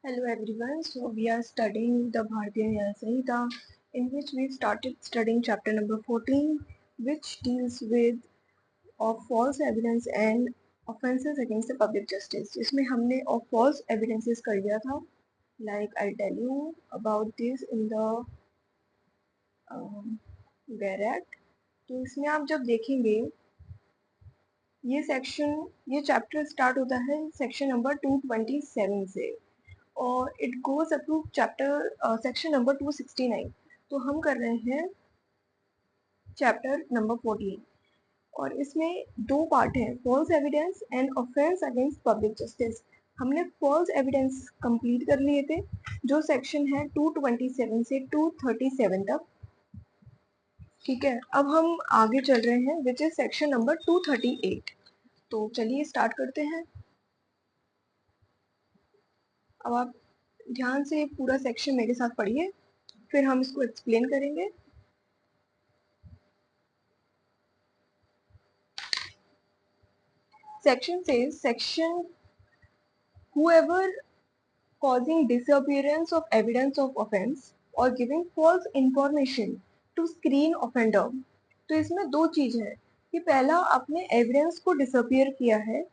Hello everyone, so we are studying the Bharatiya Nyaya Samhita, in which we started studying chapter number 14, which deals with of false evidence and offences against the public justice. जिसमें हमने of false evidences कर लिया था. Like I'll tell you about this in the Where Act. तो इसमें आप जब देखेंगे ये चैप्टर स्टार्ट होता है सेक्शन नंबर 227 से और it goes up to chapter section number 269. तो हम कर रहे हैं चैप्टर नंबर 14 और इसमें दो पार्ट हैं, false evidence and offence against public justice. हमने फॉल्स एविडेंस कंप्लीट कर लिए थे जो सेक्शन है 227 से 237 तक. ठीक है, अब हम आगे चल रहे हैं विच इज सेक्शन नंबर 238. तो चलिए स्टार्ट करते हैं. अब आप ध्यान से पूरा सेक्शन मेरे साथ पढ़िए, फिर हम इसको एक्सप्लेन करेंगे. Section whoever causing disappearance of evidence of offense or giving false information to screen offender. तो इसमें दो चीज है कि पहला आपने एविडेंस को डिसअपियर किया है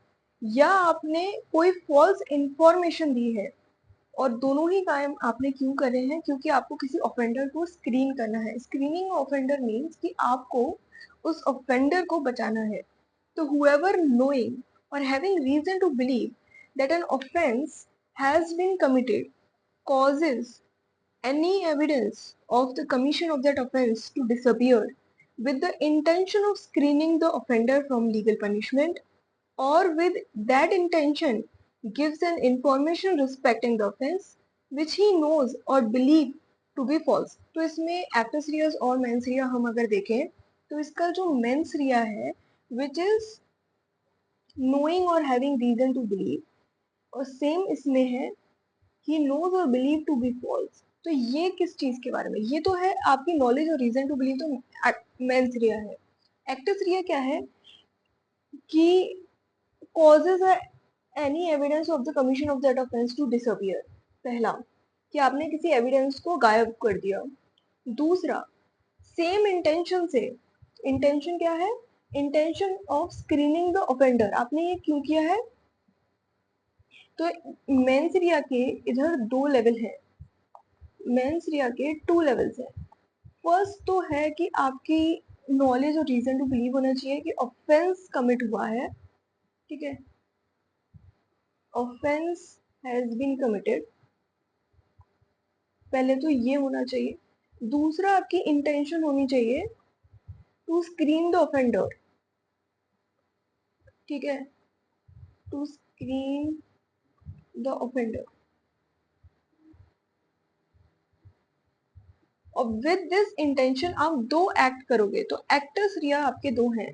या आपने कोई फॉल्स इंफॉर्मेशन दी है. और दोनों ही काम आपने क्यों करे हैं? क्योंकि आपको किसी ऑफेंडर को स्क्रीन करना है. स्क्रीनिंग ऑफेंडर मीन्स कि आपको उस ऑफेंडर को बचाना है. तो whoever knowing or having reason to believe that an offense has been committed causes any evidence of the commission of that offense to disappear with the intention of screening the offender from legal punishment or with that intention gives an information respecting the offense which he knows or believe to be false. तो इसमें acts रियाज और mains रिया हम अगर देखें तो इसका जो mains रिया है which is knowing or having reason to believe और सेम इसमें है he knows or believe to be false. तो ये किस चीज के बारे में? ये तो है आपकी नॉलेज और रीजन टू बिलीव, तो मेंस रिया है. एक्टस रिया क्या है कि causes any evidence of the commission of that offense to disappear. पहला कि आपने किसी एविडेंस को गायब कर दिया. दूसरा सेम इंटेंशन से, इंटेंशन क्या है? Intention of screening the offender. आपने ये क्यों किया है? तो मेंस रिया के इधर दो लेवल है. मेंस रिया के टू लेवल्स हैं. फर्स्ट तो है कि आपकी नॉलेज और रीजन टू बिलीव होना चाहिए कि ऑफेंस कमिट हुआ है. ठीक है, ऑफेंस हैज बीन कमिटेड, पहले तो ये होना चाहिए. दूसरा आपकी इंटेंशन होनी चाहिए टू स्क्रीन द ऑफेंडर. ठीक है, टू स्क्रीन द ऑफेंडर. और विद दिस इंटेंशन आप दो एक्ट करोगे. तो एक्टर्स रिया आपके दो हैं.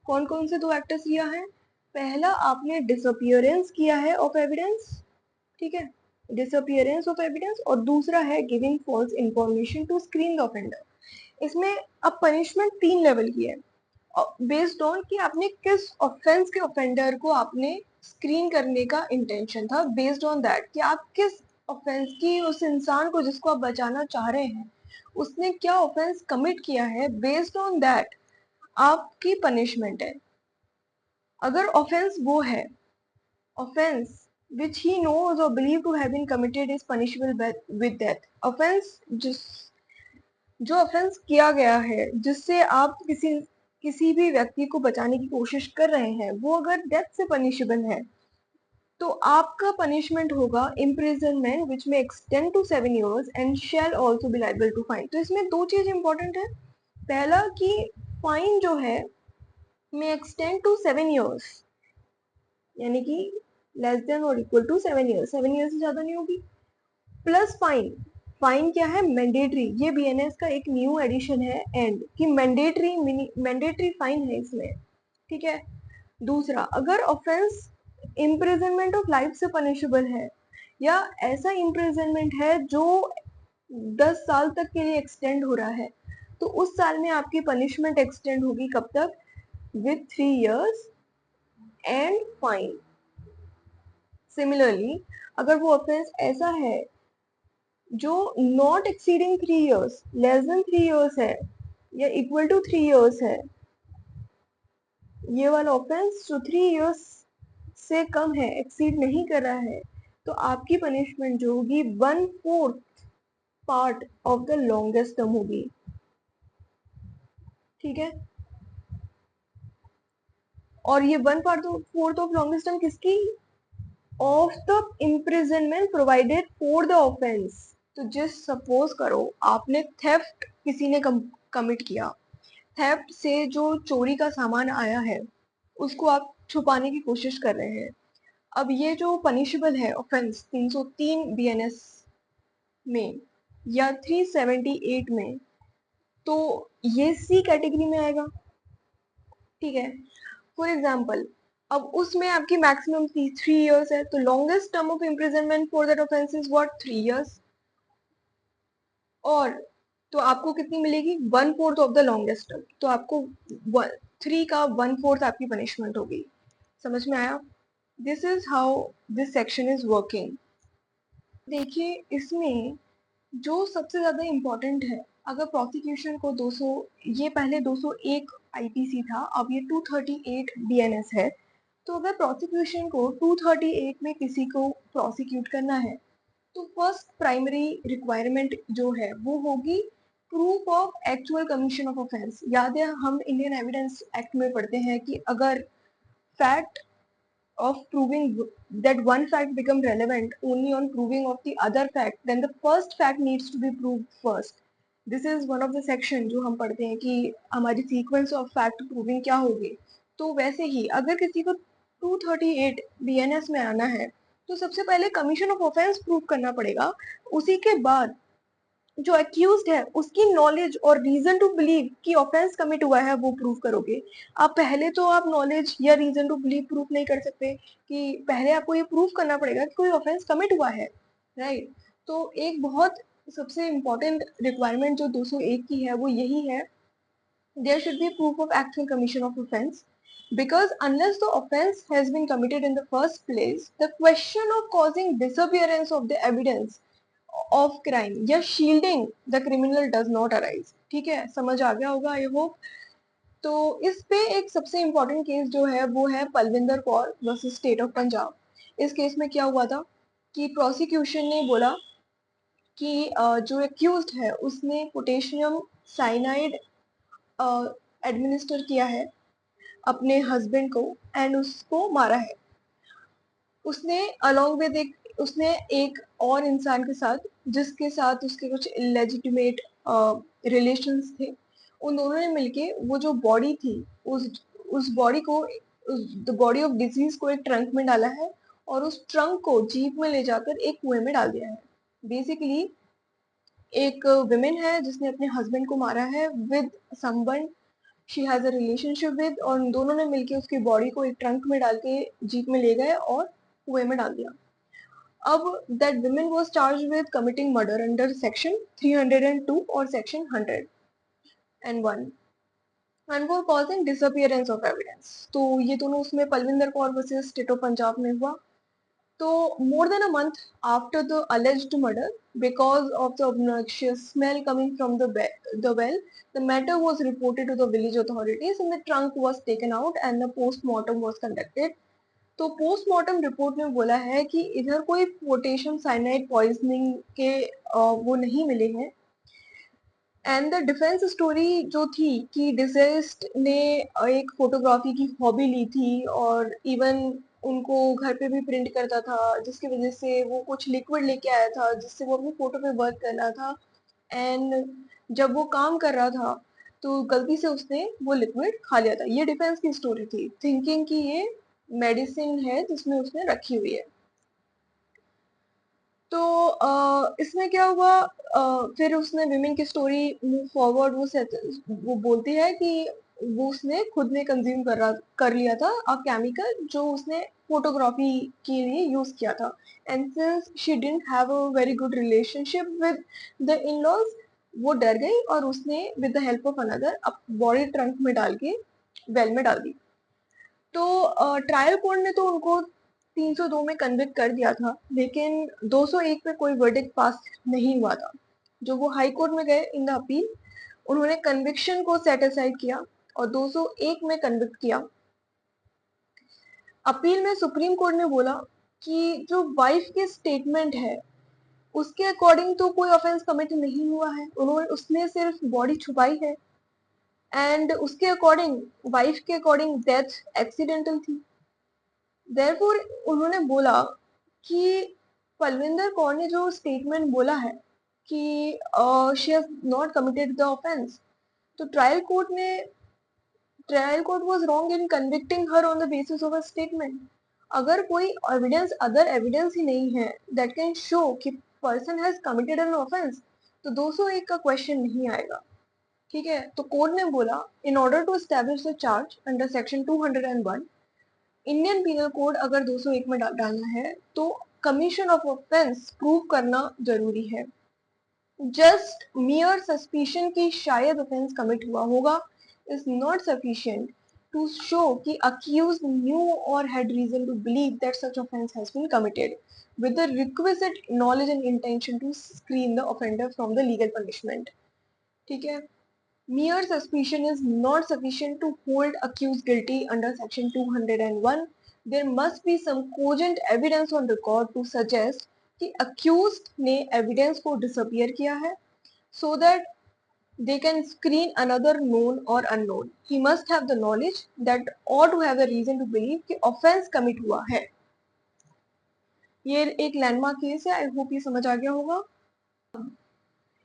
कौन कौन से दो एक्टर्स रिया हैं? पहला आपने डिसअपियरेंस किया है ऑफ एविडेंस. ठीक है, डिसअपियरेंस ऑफ एविडेंस. और दूसरा है giving false information to screen the offender. इसमें अब पनिशमेंट तीन लेवल की है बेस्ड ऑन कि आपने किस ऑफेंस के ऑफेंडर को आपने स्क्रीन करने का इंटेंशन था. बेस्ड ऑन दैट कि आप किस ऑफेंस की उस इंसान को जिसको आप बचाना चाह रहे हैं उसने क्या ऑफेंस कमिट किया है, बेस्ड ऑन दैट आपकी पनिशमेंट है. अगर ऑफेंस वो है, offence which he knows or believed to have been committed is punishable with death. Offence जो ऑफेंस किया गया है जिससे आप किसी भी व्यक्ति को बचाने की कोशिश कर रहे हैं वो अगर डेथ से पनिशेबल है तो आपका पनिशमेंट होगा इम्प्रिजनमेंट विच में extend to 7 years and shall also be liable to fine. तो इसमें दो चीज इंपॉर्टेंट है. पहला कि फाइन जो है में एक्सटेंड टू 7 years, यानी कि लेस देन और इक्वल टू 7 years. 7 years से ज्यादा नहीं होगी. Plus fine. फाइन क्या है? मैंडेटरी. ये बीएनएस का एक न्यू एडिशन है एंड कि मैंडेटरी फाइन है इसमें. ठीक है. दूसरा, अगर ऑफेंस इम्प्रिजनमेंट ऑफ लाइफ से पनिशेबल है या ऐसा इम्प्रिजनमेंट है जो 10 साल तक के लिए एक्सटेंड हो रहा है तो उस साल में आपकी पनिशमेंट एक्सटेंड होगी कब तक? With 3 years and fine. Similarly अगर वो ऑफेंस ऐसा है जो not exceeding 3 years, less than 3 years है या इक्वल टू 3 years है, ये वाला ऑफेंस जो 3 years से कम है, एक्सीड नहीं कर रहा है, तो आपकी पनिशमेंट जो होगी 1/4 part of the longest term होगी। ठीक है, और ये 1/4 ऑफ लॉन्गेस्ट टर्म किसकी? Of the imprisonment provided for the offence. तो जिस सपोज करो आपने थेफ्ट किसी ने कमिट किया, थेफ्ट से जो चोरी का सामान आया है उसको आप छुपाने की कोशिश कर रहे हैं। अब ये जो पनिशेबल है ऑफेंस 303 बीएनएस में या 378 में, तो ये सी कैटेगरी में आएगा। ठीक है, फॉर एग्जाम्पल अब उसमें आपकी मैक्सिमम 3 years है, तो longest term of imprisonment for that offence is what? 3 years। और तो आपको कितनी मिलेगी? 1/4 ऑफ द लॉन्गेस्ट टर्म, तो आपको 3 का 1/4 आपकी पनिशमेंट होगी। समझ में आया? This is how this section is working. देखिए इसमें जो सबसे ज्यादा इम्पोर्टेंट है, अगर प्रोसिक्यूशन को 200, ये पहले 201 आईपीसी था, अब ये 238 बीएनएस है, तो अगर प्रोसिक्यूशन को 238 में किसी को प्रोसिक्यूट करना है तो फर्स्ट प्राइमरी रिक्वायरमेंट जो है वो होगी proof of actual commission of offence. याद है हम इंडियन एविडेंस एक्ट में पढ़ते हैं कि अगर fact of proving that one fact become relevant only on proving of the other fact, then the first fact needs to be proved first. This is one of the section जो हम पढ़ते हैं कि हमारी sequence of fact proving क्या होगी। तो वैसे ही अगर किसी को 238 बीएनएस में आना है तो सबसे पहले कमीशन ऑफ ऑफेंस प्रूव करना पड़ेगा, उसी के बाद जो अक्यूज्ड है उसकी नॉलेज और रीजन टू बिलीव कि ऑफेंस कमिट हुआ है वो प्रूव करोगे। आप पहले तो आप नॉलेज या रीजन टू बिलीव प्रूव नहीं कर सकते, कि पहले आपको ये प्रूव करना पड़ेगा कि कोई ऑफेंस कमिट हुआ है, राइट? तो एक बहुत सबसे इम्पोर्टेंट रिक्वायरमेंट जो 201 की है वो यही है, there should be proof of actual commission of offense, because unless the offense has been committed in the first place, the question of causing disappearance of the evidence of crime या shielding the criminal does not arise। ठीक है, समझ आ गया होगा I hope. तो इस पे एक सबसे इम्पोर्टेंट केस जो है वो है Palvinder Kaur versus state of Punjab. इस केस में क्या हुआ था कि प्रोसिक्यूशन ने बोला कि जो एक्यूज्ड है उसने पोटेशियम साइनाइड एडमिनिस्टर किया है अपने हस्बैंड को एंड उसको मारा है। उसने अलोंग विद उसने एक और इंसान के साथ जिसके साथ उसके कुछ इलेजिटिमेट रिलेशंस थे, उन दोनों ने मिलके वो जो बॉडी थी उस बॉडी को, द बॉडी ऑफ डिजीज को एक ट्रंक में डाला है और उस ट्रंक को जीप में ले जाकर एक कुएं में डाल दिया है। बेसिकली एक विमेन है जिसने अपने हस्बैंड को मारा है with someone she has a relationship with, और उन दोनों ने मिलके उसकी बॉडी को एक ट्रंक में डाल के जीप में ले गए और कुएं में डाल दिया। अब that women was charged with committing murder under section 302 और section 101 and for causing disappearance of evidence. तो ये दोनों उसमें Palvinder Kaur versus state of Punjab में हुआ। तो more than a month after the alleged murder, because of the obnoxious smell coming from the well, the matter was reported to the village authorities and the trunk was taken out and the post-mortem was conducted. तो postmortem report में बोला है कि इधर कोई potassium cyanide poisoning के वो नहीं मिले हैं। एंड द डिफेंस स्टोरी जो थी कि डिसेस्ड ने एक फोटोग्राफी की हॉबी ली थी और इवन उनको घर पे भी प्रिंट करता था, जिसकी वजह से वो कुछ लिक्विड लेके आया था जिससे वो अपनी फोटो पे वर्क करना था। एंड जब वो काम कर रहा था तो गलती से उसने वो लिक्विड खा लिया था। ये डिफेंस की स्टोरी थी, थिंकिंग कि ये मेडिसिन है जिसमें उसने रखी हुई है। तो इसमें क्या हुआ, फिर उसने विमेन की स्टोरी मूव फॉरवर्ड, वो बोलती है कि वो उसने खुद ने कंज्यूम कर लिया था अ केमिकल जो उसने फोटोग्राफी के लिए यूज किया था। And since she didn't have a very good relationship with the in laws, वो डर गई और उसने with the help of another body trunk में डाल के वेल में डाल दी। तो ट्रायल कोर्ट ने तो उनको 302 में कन्विक्ट कर दिया था, लेकिन 201 में कोई वर्डिक्ट पास नहीं हुआ था। जो वो हाई कोर्ट में गए इन द अपील, उन्होंने कन्विक्शन को सेट असाइड किया और 201 में कन्विक्ट किया। अपील में सुप्रीम कोर्ट ने बोला कि जो वाइफ के स्टेटमेंट है उसके अकॉर्डिंग तो कोई ऑफेंस कमिट नहीं हुआ है, उसने सिर्फ बॉडी छुपाई है एंड उसके अकॉर्डिंग, वाइफ के अकॉर्डिंग डेथ एक्सीडेंटल थी। देयरफॉर उन्होंने बोला कि पलविंदर कौर ने जो स्टेटमेंट बोला है कि she has not committed the offence, तो trial court was wrong in convicting her on the basis of a statement. अगर कोई एविडेंस, अदर एविडेंस ही नहीं है दैट कैन शो कि person has committed an offence, तो 201 का क्वेश्चन नहीं आएगा। ठीक है, तो कोर्ट ने बोला in order to establish the charge under section 201 Indian penal code अगर 201 में डालना है तो कमीशन ऑफ ऑफेंस प्रूव करना जरूरी है। जस्ट मियर सस्पिशन की शायद ऑफेंस कमिट हुआ होगा is not sufficient to show कि अक्यूज्ड न्यू और had reason to believe that such offence has been committed with the requisite knowledge and intention to screen the offender from the legal punishment. ठीक है, mere suspicion is not sufficient to hold accused guilty under section 201. There must be some cogent evidence on record to suggest कि accused ने evidence को disappear किया है so that they can screen another known or unknown. He must have the knowledge that or to have a reason to believe कि offense commit हुआ है। ये एक लैंडमार्क केस है, आई होप ये समझ आ गया होगा।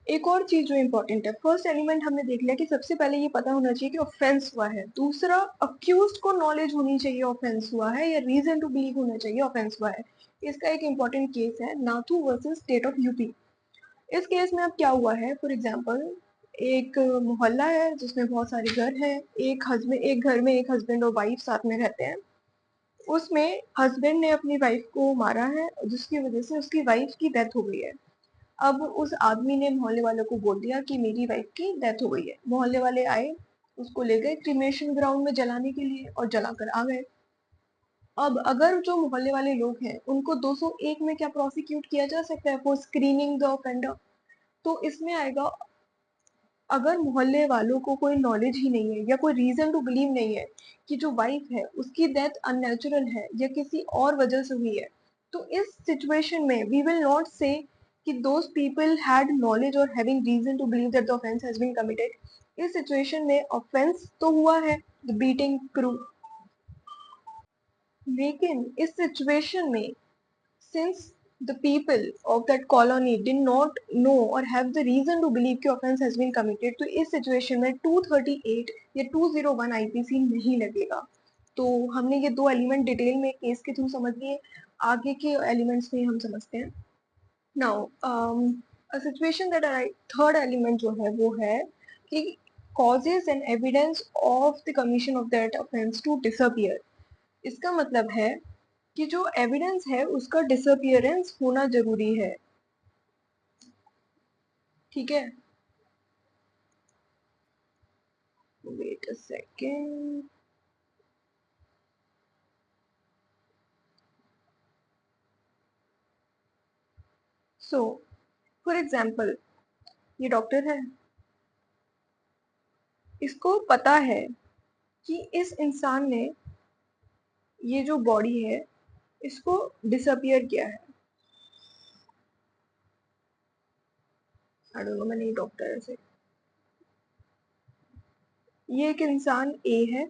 एक और चीज जो इम्पोर्टेंट है, फर्स्ट एलिमेंट हमने देख लिया कि सबसे पहले ये पता होना चाहिए कि ऑफेंस हुआ है। दूसरा, अक्यूज्ड को नॉलेज होनी चाहिए ऑफेंस हुआ है या रीजन टू बिलीव होना चाहिए ऑफेंस हुआ है। इसका एक इम्पोर्टेंट केस है Nathu versus state of UP. इस केस में अब क्या हुआ है, फॉर एग्जाम्पल एक मोहल्ला है जिसमें बहुत सारे घर हैं, एक घर में एक हस्बैंड और वाइफ साथ में रहते हैं। उसमें हस्बैंड ने अपनी वाइफ को मारा है जिसकी वजह से उसकी वाइफ की डेथ हो गई है। अब उस आदमी ने मोहल्ले वालों को बोल दिया कि मेरी वाइफ की डेथ हो गई है। मोहल्ले वाले आए, उसको ले गए क्रीमेशन ग्राउंड में जलाने के लिए और जलाकर आ गए। अब अगर जो मोहल्ले वाले लोग हैं उनको 201 में क्या प्रोसिक्यूट किया जा सकता है फॉर स्क्रीनिंग द ऑफेंडर, तो इसमें आएगा अगर मोहल्ले वालों को कोई नॉलेज ही नहीं है या कोई रीजन टू बिलीव नहीं है कि जो वाइफ है उसकी डेथ अननेचुरल है या किसी और वजह से हुई है, तो इस सिचुएशन में वी विल नॉट से कि दोज पीपल हैड नॉलेज और having reason to believe that the offence has been committed. इस सिचुएशन में ऑफेंस तो हुआ है, द बीटिंग क्रू, लेकिन इस सिचुएशन में since the people of that colony did not know or have the reason to believe कि offense has been committed, तो इस situation में 238 या 201 IPC नहीं लगेगा। तो हमने ये दो एलिमेंट डिटेल में केस के थ्रू समझ लिए, आगे के एलिमेंट्स में हम समझते हैं। Now a situation that I third element जो है वो है कि causes and evidence of the commission of that offense to disappear। इसका मतलब है कि जो एविडेंस है उसका डिसअपियरेंस होना जरूरी है। ठीक है, wait a second. So for example ये डॉक्टर है, इसको पता है कि इस इंसान ने ये जो बॉडी है इसको डिसअपियर किया है। आई डोंट नो, मैं नहीं डॉक्टर ऐसे। ये एक इंसान ए है,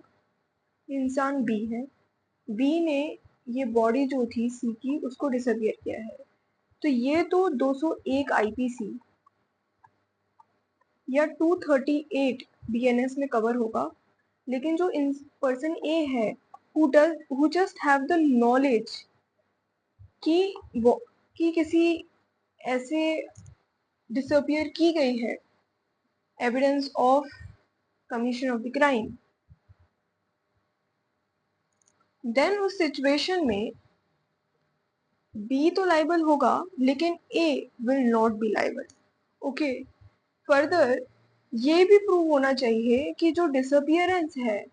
इंसान बी है, बी ने ये बॉडी जो थी सी की उसको डिसअपियर किया है। तो ये तो 201 आईपीसी या 238 बीएनएस में कवर होगा, लेकिन जो पर्सन ए है who just have the knowledge कि वो कि किसी ऐसे डिसअपियर की गई है evidence of commission of the crime, then उस सिचुएशन में बी तो लाइबल होगा लेकिन A will not be liable. Okay, further ये भी प्रूव होना चाहिए कि जो डिसअपियरेंस है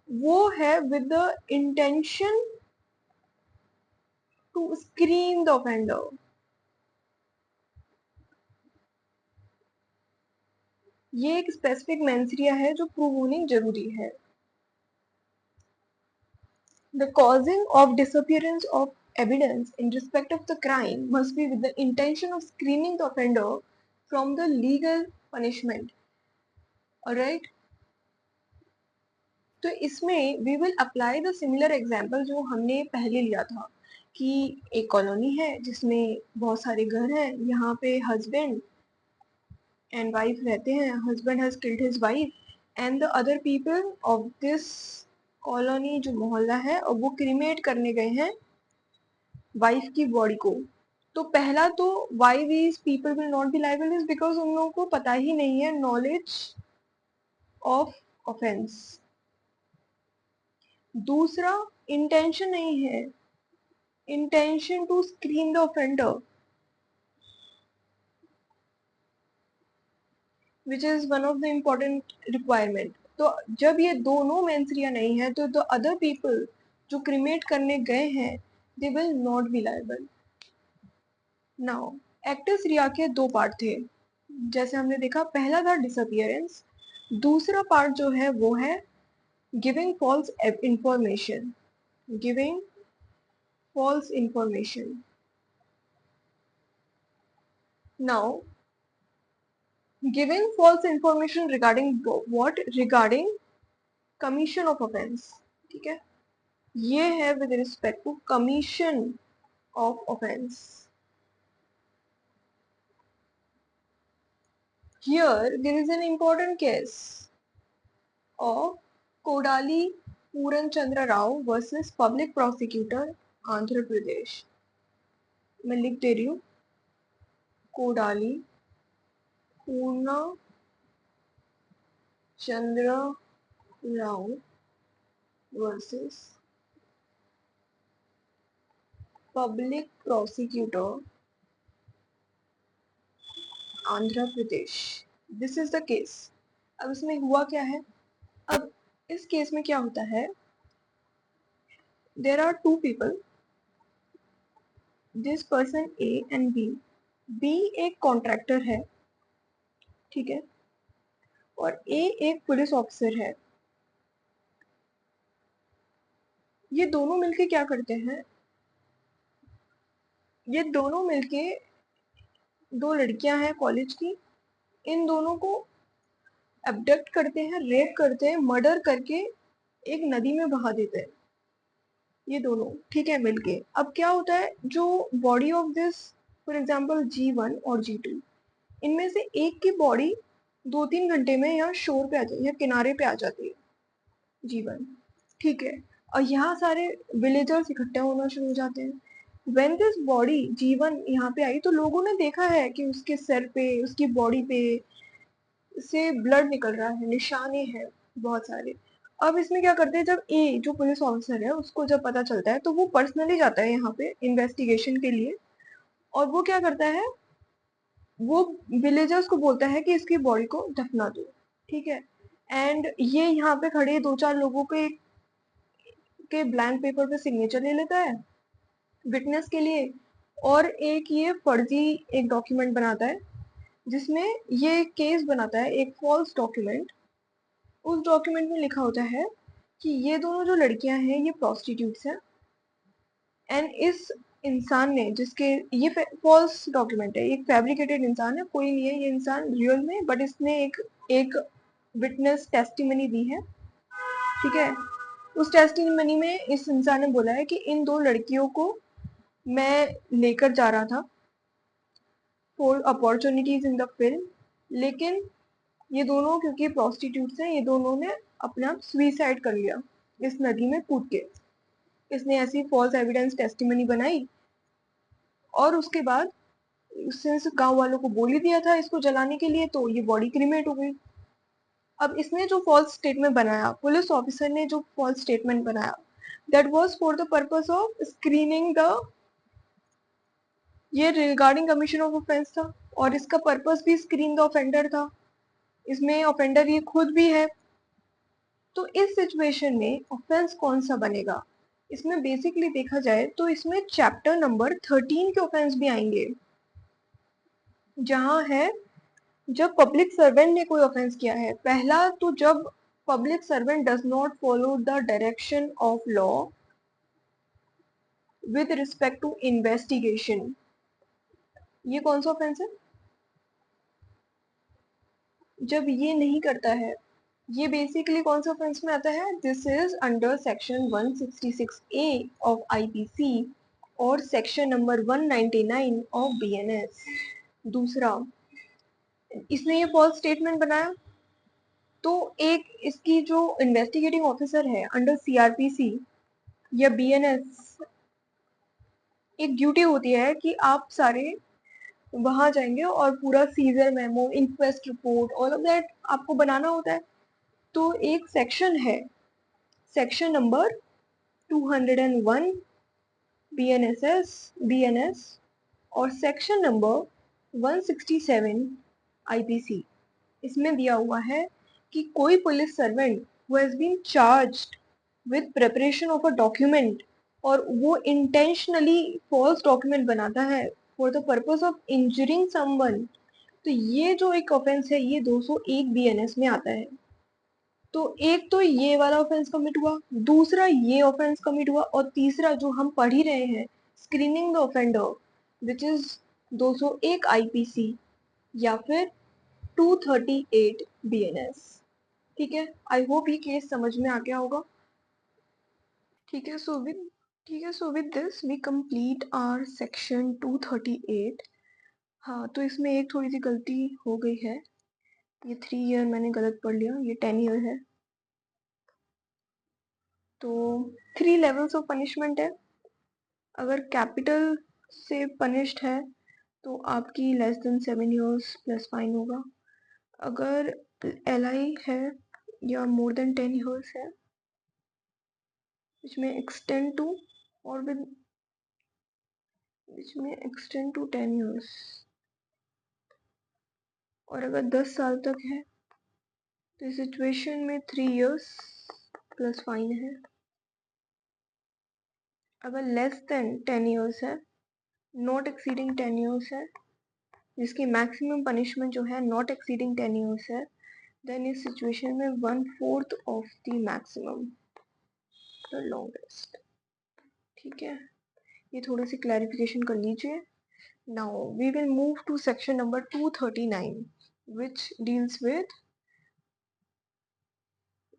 वो है with the intention to screen the offender. ये एक स्पेसिफिक मेंसरिया है जो प्रूव होनी जरूरी है. The causing of disappearance of evidence in respect of the crime must be with the intention of screening the offender from the legal punishment. Alright? तो इसमें we will apply the similar example जो हमने पहले लिया था कि एक colony है जिसमें बहुत सारे घर हैं. यहाँ पे husband and wife रहते हैं. Husband has killed his wife and the other people of this colony जो मोहल्ला है और वो क्रीमेट करने गए हैं वाइफ की बॉडी को. तो पहला तो Y these people will not be liable is because उन लोगों को पता ही नहीं है knowledge of offense. दूसरा इंटेंशन नहीं है, intention to screen the offender which is one of the important requirement. तो जब ये दोनों मेंसरिया नहीं है तो द अदर पीपल जो क्रिमेट करने गए हैं they will not be liable. Now actus reus के दो पार्ट थे जैसे हमने देखा. पहला था डिसअपियरेंस. दूसरा पार्ट जो है वो है giving false information. Giving false information. Now, giving false information regarding what? Regarding commission of offense. ठीक है, ये है with respect to commission of offense. Here there is an important case of Kodali Puran Chandra Rao versus Public Prosecutor Andhra Pradesh. मैं लिख दे रही हूँ Kodali Purna Chandra Rao versus public prosecutor Andhra Pradesh. This is the case. अब इसमें हुआ क्या है? अब इस केस में क्या होता है? There are two people, this person A and B. B एक कॉन्ट्रैक्टर है, ठीक है, और ए एक पुलिस ऑफिसर है. ये दोनों मिलके क्या करते हैं? ये दोनों मिलके, दो लड़कियां हैं कॉलेज की, इन दोनों को अबडक्ट करते हैं, रेप करते हैं, मर्डर करके एक नदी में बहा देते हैं ये दोनों, ठीक है, मिलके. अब क्या होता है, जो body of this for example G1 और G2, इनमें से एक की बॉडी 2-3 घंटे में यहाँ शोर पे आ जाती है, किनारे पे आ जाती है G1, ठीक है, और यहाँ सारे विलेजर्स इकट्ठे होना शुरू हो जाते हैं. When this body G1 यहाँ पे आई तो लोगों ने देखा है कि उसके सर पे, उसकी बॉडी पे से ब्लड निकल रहा है, निशाने हैं बहुत सारे. अब इसमें क्या करते हैं, जब ए जो पुलिस ऑफिसर है उसको जब पता चलता है तो वो पर्सनली जाता है यहाँ पे इन्वेस्टिगेशन के लिए, और वो क्या करता है, वो विलेजर्स को बोलता है कि इसकी बॉडी को दफना दो, ठीक है. एंड ये यहाँ पे खड़े 2-4 लोगों के ब्लैंक पेपर पे सिग्नेचर ले लेता है विटनेस के लिए, और एक ये फर्जी एक डॉक्यूमेंट बनाता है जिसमें ये केस बनाता है, एक फॉल्स डॉक्यूमेंट. उस डॉक्यूमेंट में लिखा होता है कि ये दोनों जो लड़कियां हैं ये प्रोस्टिट्यूट्स हैं, एंड इस इंसान ने जिसके, ये फॉल्स डॉक्यूमेंट है, एक फैब्रिकेटेड इंसान है, कोई नहीं है ये इंसान रियल में, बट इसने एक विटनेस टेस्टिमनी दी है, ठीक है. उस टेस्टिमनी में इस इंसान ने बोला है कि इन दो लड़कियों को मैं लेकर जा रहा था for opportunities in the film, लेकिन ये दोनों क्योंकि प्रोस्टिट्यूट्स हैं, ये दोनों ने अपना सुइसाइड कर लिया इस नदी में कूद के. इसने ऐसी फॉल्स एविडेंस टेस्टिमनी बनाई और उसके बाद सिंस गांव वालों को बोल ही दिया था इसको जलाने के लिए, तो ये बॉडी क्रीमेट हो गई. अब इसने जो फॉल्स स्टेटमेंट बनाया, पुलिस ऑफिसर ने जो फॉल्स स्टेटमेंट बनाया, that was for the purpose of screening the, ये रिगार्डिंग कमीशन ऑफ ऑफेंस था और इसका पर्पस भी स्क्रीन द ऑफेंडर था. इसमें ऑफेंडर ये खुद भी है. तो इस सिचुएशन में ऑफेंस कौन सा बनेगा? इसमें बेसिकली देखा जाए तो इसमें चैप्टर नंबर 13 के ऑफेंस भी आएंगे, जहां है जब पब्लिक सर्वेंट ने कोई ऑफेंस किया है। पहला तो जब public servant does not follow the direction of law with respect to investigation, ये कौन सा ऑफेंस है? जब ये नहीं करता है, ये बेसिकली कौन सा ऑफेंस में आता है? This is under section 166A of IPC और सेक्शन नंबर 199 ऑफ बीएनएस। दूसरा, इसने ये फॉल्स स्टेटमेंट बनाया, तो एक इसकी जो इन्वेस्टिगेटिंग ऑफिसर है अंडर सीआरपीसी या बीएनएस, एक ड्यूटी होती है कि आप सारे वहां जाएंगे और पूरा seizure memo, inquest report, all of that आपको बनाना होता है। तो एक सेक्शन है, सेक्शन नंबर 201 बीएनएस और सेक्शन नंबर 167 आईपीसी। इसमें दिया हुआ है कि कोई police servant who has been charged with preparation of a document और वो इंटेंशनली फॉल्स डॉक्यूमेंट बनाता है for the purpose of injuring someone, तो ये जो एक ऑफेंस है ये 201 बीएनएस में आता है। तो एक तो ये वाला ऑफेंस कमिट हुआ, दूसरा ये ऑफेंस कमिट हुआ, और तीसरा जो हम पढ़ ही रहे हैं, screening the offender, which is 201 IPC या फिर 238 बीएनएस। ठीक है, आई होप ये केस समझ में आ गया होगा। ठीक है, so with this we complete our section 238। हाँ, तो इसमें एक थोड़ी सी गलती हो गई है, ये 3 ईयर मैंने गलत पढ़ लिया, ये 10 ईयर है। तो 3 लेवल्स ऑफ पनिशमेंट है। अगर कैपिटल से पनिश्ड है तो आपकी less than 7 years plus fine होगा। अगर एलआई है या मोर देन 10 ईयर्स है, which may extend to or with which may extend to 10 years, और अगर 10 साल तक है तो इस सिचुएशन में 3 इयर्स प्लस फाइन है। अगर लेस देन 10 इयर्स है, नॉट एक्सीडिंग 10 इयर्स है, जिसकी मैक्सिमम पनिशमेंट जो है नॉट एक्सीडिंग 10 इयर्स है, देन इस सिचुएशन में 1/4 of the maximum, the longest. ठीक है, ये थोड़ी सी क्लैरिफिकेशन कर लीजिए। Now we will move to section number 239, which deals with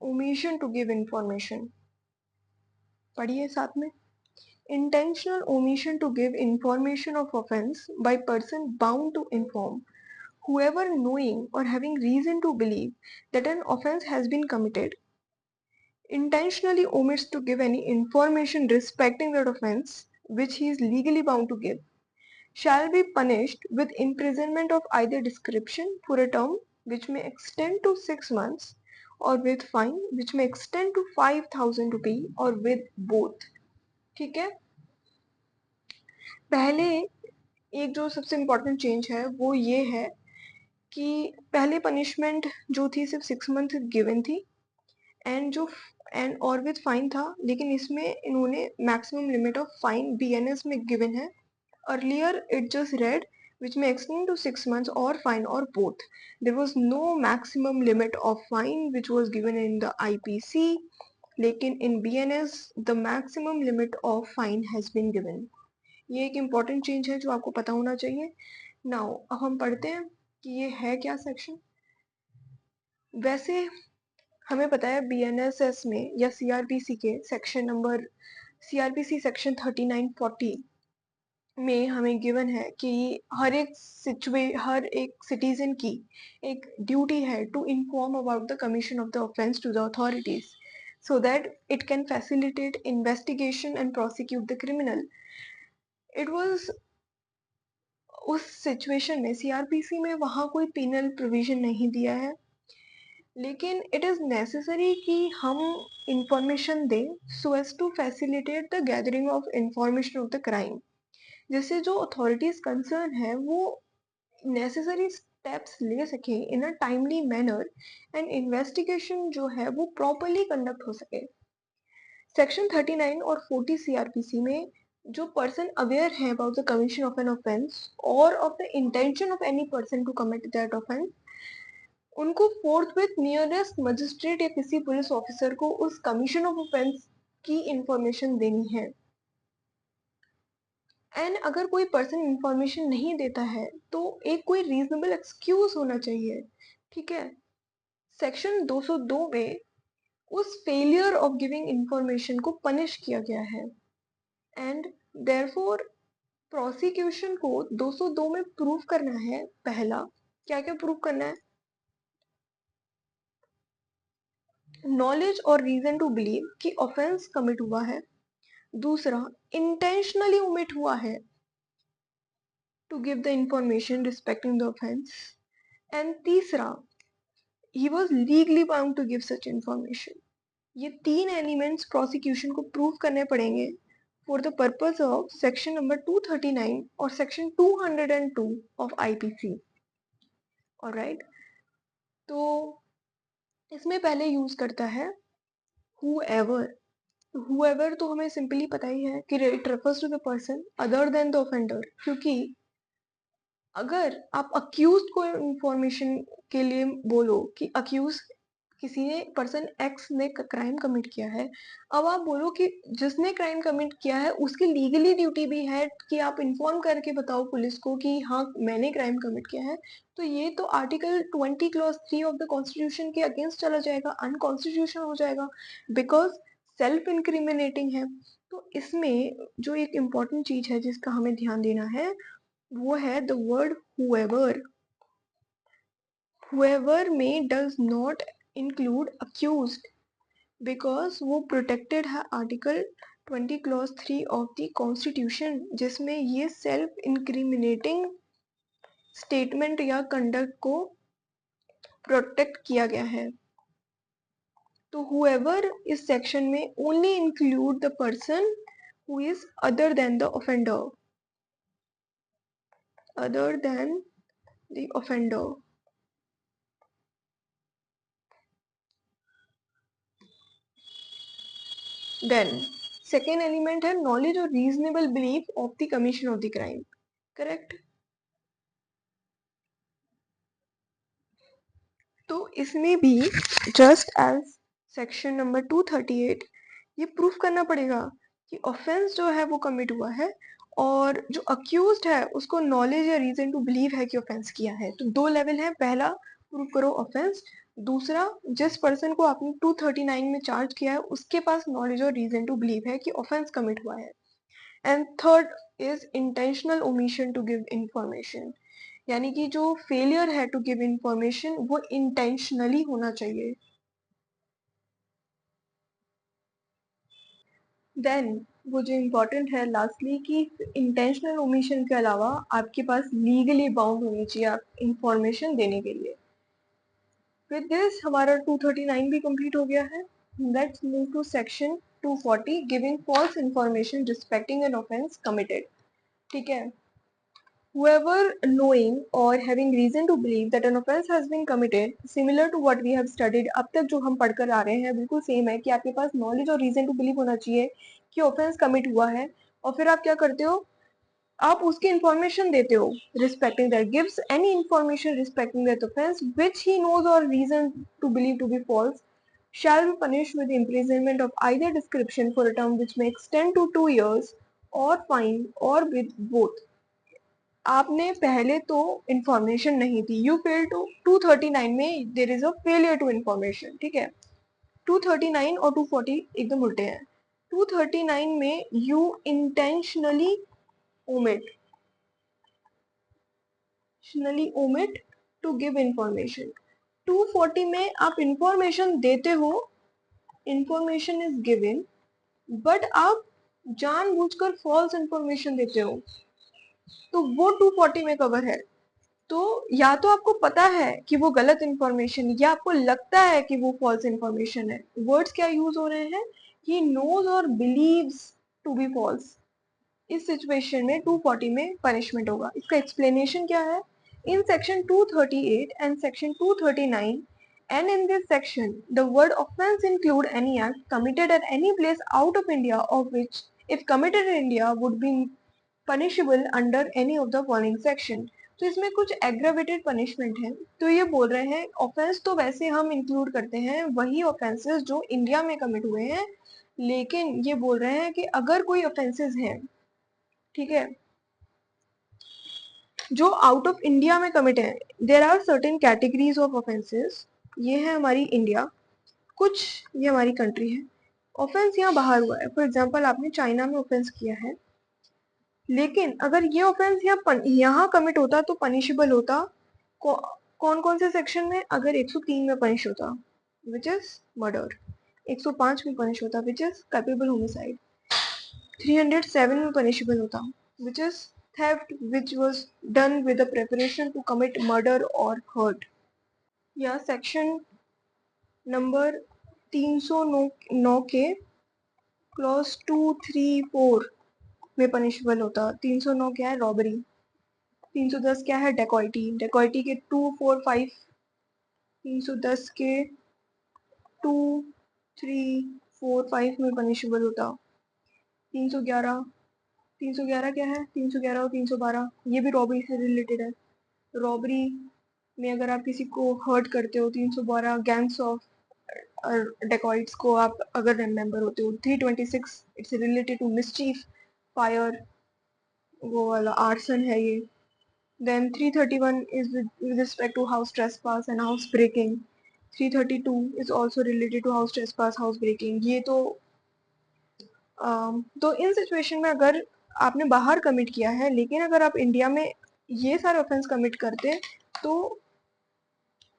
omission to give information. पढ़िए साथ में। Intentional omission to give information of offense by person bound to inform whoever knowing or having reason to believe that an offense has been committed intentionally omits to give any information respecting that offense which he is legally bound to give shall be punished with imprisonment of either description for a term which may extend to 6 months or with fine which may extend to 5,000 rupee or with both। ठीक है, पहले एक जो सबसे important change है वो ये है कि पहले पनिशमेंट जो थी सिर्फ 6 मंथ गिवन थी एंड और विद फाइन था, लेकिन इसमें इन्होंने maximum limit of fine BNS में गिवन है। Earlier it just read which may extend to 6 months or fine or both. There was no maximum limit of fine which was given in the IPC, लेकिन in BNS the maximum limit of fine has been given. ये एक important change है जो आपको पता होना चाहिए। Now अब हम पढ़ते हैं कि ये है क्या सेक्शन। वैसे हमें पता है BNSS में या CRPC के सेक्शन नंबर CRPC सेक्शन 3940 में हमें गिवन है कि हर एक सिटीजन की एक ड्यूटी है to inform about the commission of the offence to the authorities so that it can facilitate investigation and prosecute the criminal. It was उस सिचुएशन में सीआरपीसी में वहाँ कोई पेनल प्रोविजन नहीं दिया है, लेकिन इट इज़ नेसेसरी कि हम इंफॉर्मेशन दें so as to facilitate the gathering of information of the crime, जिससे जो अथॉरिटीज कंसर्न है वो नेसेसरी स्टेप्स ले सके in a timely manner and investigation जो है वो प्रॉपरली कंडक्ट हो सके। सेक्शन 39 और 40 सीआरपीसी में जो पर्सन अवेयर है about the commission of an offence और of the intention of any person to commit that offence, उनको फोर्थविथ नियरेस्ट मजिस्ट्रेट या किसी पुलिस ऑफिसर को उस कमीशन ऑफ ऑफेंस की इंफॉर्मेशन देनी है। एंड अगर कोई पर्सन इंफॉर्मेशन नहीं देता है तो एक कोई रीजनेबल एक्सक्यूज होना चाहिए, ठीक है। सेक्शन 202 में उस फेलियर ऑफ गिविंग इंफॉर्मेशन को पनिश किया गया है एंड देयरफॉर प्रोसिक्यूशन को 202 में प्रूव करना है। पहला, क्या क्या प्रूव करना है? नॉलेज और रीजन टू बिलीव कि ऑफेंस कमिट हुआ है। दूसरा, इंटेंशनली ओमिट हुआ है to give the information respecting the offence. And तीसरा, he was legally bound to give such information। ये तीन एलिमेंट्स प्रोसिक्यूशन को प्रूव करने पड़ेंगे for the purpose of section number 239 और सेक्शन 202 ऑफ आईपीसी। ऑलराइट, तो इसमें पहले यूज करता है whoever। whoever तो हमें सिंपली पता ही है कि it refers to the person other than the offender, क्योंकि अगर आप अक्यूज को इंफॉर्मेशन के लिए बोलो कि अक्यूज किसी ने पर्सन एक्स ने क्राइम कमिट किया है, अब आप बोलो कि जिसने क्राइम कमिट किया है उसकी लीगली ड्यूटी भी है कि आप इन्फॉर्म करके बताओ पुलिस को कि हाँ मैंने क्राइम कमिट किया है, तो ये तो article 20 clause 3 of the constitution के अगेंस्ट चला जाएगा, अनकॉन्स्टिट्यूशनल हो जाएगा, बिकॉज सेल्फ इंक्रिमिनेटिंग है। तो इसमें जो एक इम्पॉर्टेंट चीज है जिसका हमें ध्यान देना है वो है द वर्ड whoever। whoever में does not include accused because वो प्रोटेक्टेड है article 20 clause 3 of the constitution, जिसमें ये सेल्फ इंक्रिमिनेटिंग स्टेटमेंट या कंडक्ट को प्रोटेक्ट किया गया है। तो whoever इस सेक्शन में only include the person who is other than the offender, other than the offender. Then second element है नॉलेज और reasonable belief of the commission of the crime. Correct. तो इसमें भी जस्ट एज सेक्शन नंबर 238 ये proof करना पड़ेगा कि offence जो है वो कमिट हुआ है और जो अक्यूज्ड है उसको नॉलेज या रीजन टू बिलीव है कि ऑफेंस किया है। तो दो लेवल है, पहला प्रूफ करो ऑफेंस, दूसरा जिस पर्सन को आपने 239 में चार्ज किया है उसके पास नॉलेज और रीजन टू बिलीव है कि ऑफेंस कमिट हुआ है। And third is intentional omission to give information, यानी कि जो फेलियर है टू गिव इंफॉर्मेशन वो इंटेंशनली होना चाहिए। देन वो जो इम्पोर्टेंट है लास्टली कि इंटेंशनल ओमिशन के अलावा आपके पास लीगली बाउंड होनी चाहिए आप इंफॉर्मेशन देने के लिए। विद दिस हमारा 239 भी कंप्लीट हो गया है। Let's move to section 240 giving false information respecting an offence committed. ठीक है। Whoever knowing or having reason to believe that an offense has been committed similar to what we have studied, अब तक जो हम पढ़कर आ रहे हैं बिल्कुल सेम है कि आपके पास नॉलेज और रीजन टू बिलीव होना चाहिए कि ऑफेंस कमिट हुआ है, और फिर आप क्या करते हो, आप उसकी इंफॉर्मेशन देते हो respecting that, gives any information respecting that offence which he knows और reason to believe to be false shall be punished with imprisonment of either description for a term which may extend to 2 years or fine or with both। आपने पहले तो information नहीं दी, you fail to 239 में there is a failure to information. ठीक है। 239 और 240 एकदम उल्टे हैं। 239 में you intentionally omit to give information. 240 में आप इंफॉर्मेशन देते हो, इंफॉर्मेशन इज गिवन, बट आप जानबूझकर फॉल्स इंफॉर्मेशन देते हो, तो वो 240 में कवर है। तो या तो आपको पता है कि वो गलत इंफॉर्मेशन या आपको लगता है कि वो फॉल्स इंफॉर्मेशन है। वर्ड्स क्या यूज हो रहे हैं, ही नोज और बिलीव्स टू बी फॉल्स। इस सिचुएशन में 240 में पनिशमेंट होगा। इसका एक्सप्लेनेशन क्या है, in section 238 and section 239 And in this section, the word offense include any act committed at any place out of India of which, if committed in India, would be punishable under any of the following section. तो इसमें कुछ aggravated punishment है. तो ये बोल रहे हैं offence तो वैसे हम इंक्लूड करते हैं वही ऑफेंसेस जो इंडिया में कमिट हुए हैं, लेकिन ये बोल रहे हैं कि अगर कोई ऑफेंसेस हैं, ठीक है, जो आउट ऑफ इंडिया में कमिट है, there are certain categories of offences. ये है हमारी इंडिया, कुछ ये हमारी कंट्री है. ऑफेंस यहाँ बाहर हुआ है, फॉर एग्जाम्पल आपने चाइना में ऑफेंस किया है, लेकिन अगर ये ऑफेंस यहाँ कमिट होता तो पनिशेबल होता कौन कौन से सेक्शन में? अगर 103 में पनिश होता विच इज मर्डर, 105 में पनिश होता विच इज कैपेबल होमिसाइड, 307 में पनिशेबल होता which is theft which was done with the preparation to commit murder or hurt, या सेक्शन नंबर 309 के क्लॉज 234 में पनिशेबल होता. 309 क्या है? रॉबरी. 310 क्या है? डेकॉइटी. डेकॉइटी के 245, 310 के 2345 में पनिशेबल होता. 311, 311 क्या है? 311 और 312 ये भी रॉबरी से रिलेटेड है. रॉबरी में अगर आप किसी को हर्ट करते हो, 312 गैंग्स ऑफ डेकॉइट्स को आप अगर मेंबर होते हो. 326 it's related to mischief, fire, वो वाला आर्सन है ये. Then 331 is with respect to house trespass and house breaking. 332 is also related to house trespass, house breaking. ये तो इन सिचुएशन में अगर आपने बाहर कमिट किया है, लेकिन अगर आप इंडिया में ये सारे ऑफेंस कमिट करते, तो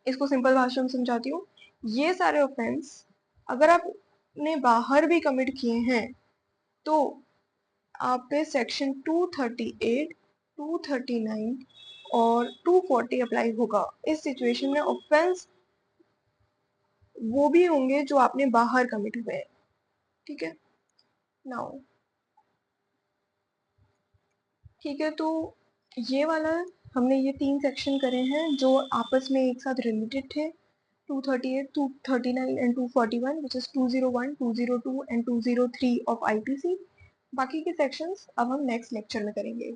इसको सिंपल भाषा में समझाती हूँ. ये सारे ऑफेंस अगर आपने बाहर भी कमिट किए हैं तो आप पे सेक्शन 238, 239 और 240 अप्लाई होगा. इस सिचुएशन में ऑफेंस वो भी होंगे जो आपने बाहर कमिट हुए हैं. ठीक है. नाउ ठीक है, तो ये वाला हमने ये 3 सेक्शन करे हैं जो आपस में एक साथ रिलेटेड थे. 238, 239 and 241 which is 201, 202 and 203 of IPC. बाकी के सेक्शंस अब हम नेक्स्ट लेक्चर में करेंगे.